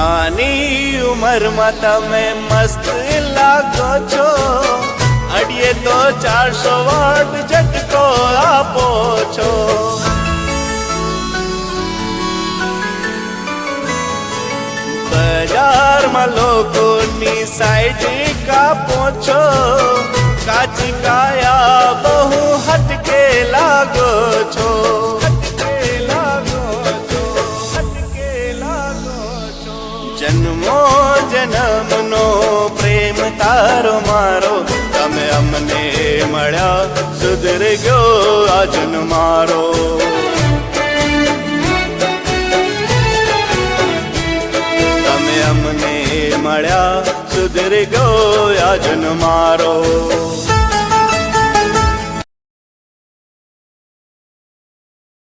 નાની ઉંમરમાં તમે મસ્ત લાગો છો, અડીએ તો 400 વોટ ઝટકો આપો છો. બજારમાં લોકોની સાઈડ કાપો છો, કાચી કાયા બહુ હટકે લાગો છો. જન્મો જન્મનો પ્રેમ તારો મારો, તમે અમને મળ્યા સુધરી ગયો આજનો મારો. તમે અમને મળ્યા સુધરી ગયો આજનો મારો.